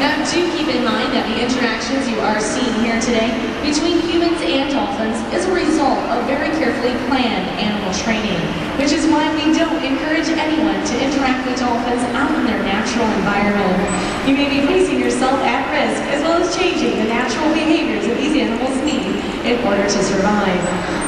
Now, do keep in mind that the interactions you are seeing here today between humans and dolphins is a result of very carefully planned animal training, which is why we don't encourage anyone to interact with dolphins out in their natural environment. You may be placing yourself at risk, as well as changing the natural behaviors that these animals need in order to survive.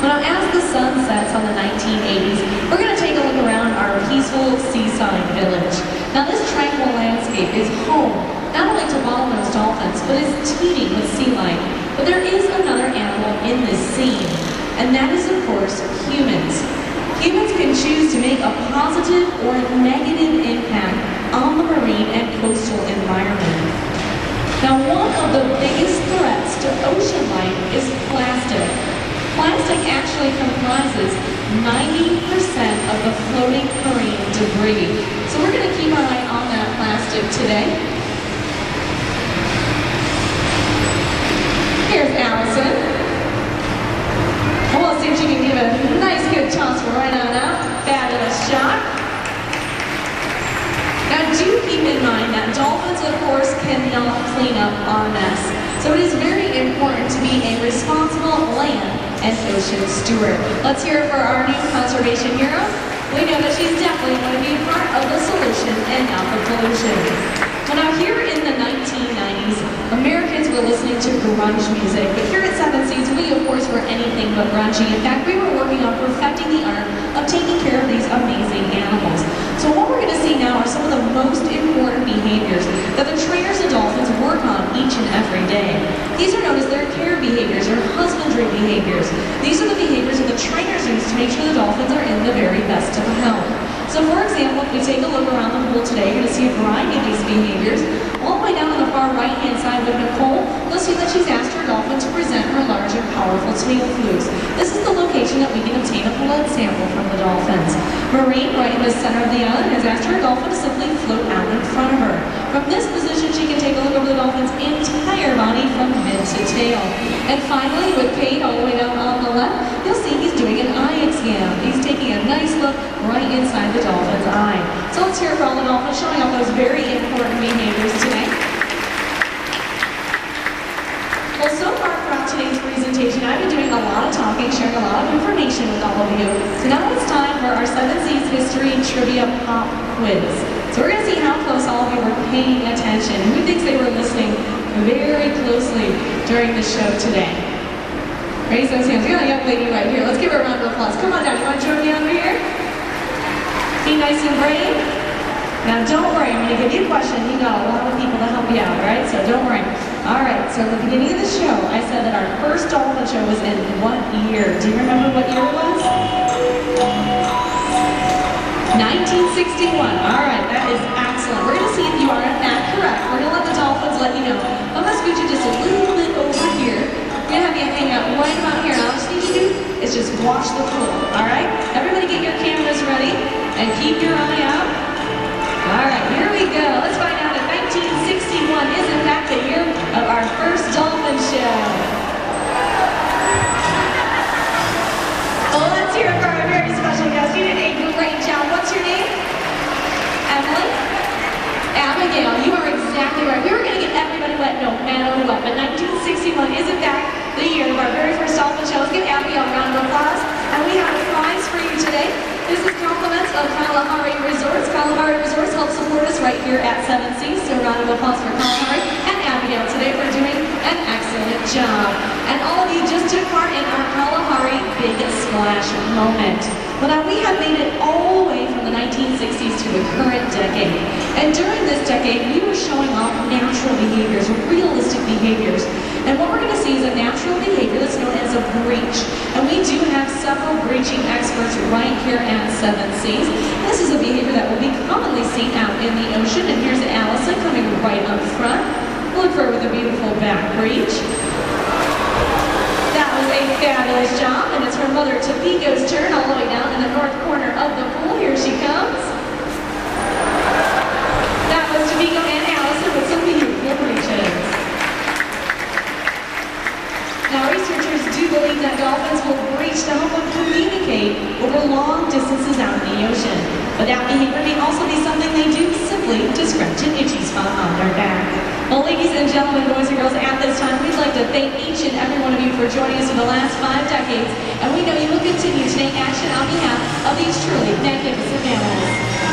Now, as the sun sets on the 1980s, we're going to take a look around our peaceful seaside village. Now, this tranquil landscape is home not only to bottlenose dolphins, but is teeming with sea life. But there is another animal in this scene, and that is, of course, humans. Humans can choose to make a positive or a negative impact on the marine and coastal environment. Now, one of the biggest threats to ocean life is plastic. Plastic actually comprises 90% of the floating marine debris. So we're going to keep our eye on that plastic today. Here's Allison. We'll see if she can give it a nice good toss right on out. Fabulous shot. Now do keep in mind that dolphins, of course, cannot clean up our mess. So it is very important to be a responsible land and ocean steward. Let's hear it for our new conservation hero. We know that she's definitely going to be part of the solution and not the pollution. Well, now here in the 1990s, Americans were listening to grunge music, but here at Seven Seas, we of course were anything but grungy. In fact, we were working on perfecting the art of taking care of these amazing animals. So what we're going to see now are some of the most important behaviors that the trainers of dolphins work on each and every day. These are known as their care behaviors or husbandry behaviors. These are the behaviors that the trainers use to make sure the dolphins are in the very best of health. So for example, if we take a look around the pool today, you're going to see a variety of these behaviors. All the way down on the far right-hand side with Nicole, you'll see that she's asked her dolphin to present her large and powerful tail flukes. This is the location that we can obtain a blood sample from the dolphins. Maureen, right in the center of the island, has asked her dolphin to simply float out in front of her. From this position, she can take a look over the dolphin's entire body from head to tail. And finally, with Kate all the way down on the left, you'll see he's doing an eye exam. He's taking a nice look right inside the dolphin's eye. So let's hear it for all the dolphins showing off those very important behaviors today. Well, so far throughout today's presentation, I've been doing a lot of talking, sharing a lot of information with all of you. So now it's time for our Seven Seas History Trivia Pop Quiz. So we're going to see how close all of you were paying attention. Who thinks they were listening very closely during the show today? Raise those hands. We got a young lady right here. Let's give her a round of applause. Come on down. You want to join me over here? Be nice and brave. Now don't worry, I'm going to give you a question. You got a lot of people to help you out, all right? So don't worry. All right, so at the beginning of the show, I said that our first dolphin show was in what year? Do you remember what year it was? 1961. All right, that is excellent. We're going to see if you are in fact correct. We're going to let the dolphins let you know. I'm going to scoot you just a little bit over here. We're going to have you hang out right about here. Now, all you need to do is just watch the pool, all right? Everybody get your cameras ready and keep your eye out. All right, here we go. Let's find out if 1961 is in fact the year of our first dolphin show. Well, let's hear it for our very special guest. You did a great job. What's your name? Emily? Abigail, you are exactly right. We were going to get everybody wet no matter what, but 1961 is in fact the year of our very first dolphin show. Let's give Abigail a round of applause. And we have a prize for you today. This is compliments of Kalahari Resorts. Kalahari Resorts helps support us right here at Seven Seas. So a round of applause for Kalahari and Abigail today for doing an excellent job. And all of you just took part in our Kalahari Big Splash moment. Well, now we have made it all the way from the 1960s to the current decade. And during this decade, we were showing off natural behaviors, realistic behaviors. And what we're going to see is a natural behavior that's known as a breach. And we do have several breaching experts right here at Seven Seas. This is a behavior that will be commonly seen out in the ocean. And here's Allison coming right up front. Look for her with a beautiful back breach. That was a fabulous job. And it's her mother Topeka's turn all the way down in the north corner of the pool. Here she comes. That was Topeka and Allison with some beautiful breaches. Now, researchers do believe that dolphins will breach to help them communicate over long distances out in the ocean. But that behavior may also be something they do simply to scratch an itchy spot on their back. Well, ladies and gentlemen, boys and girls, at this time, we'd like to thank each and every one of you for joining us for the last 5 decades, and we know you will continue to take action on behalf of these truly magnificent animals.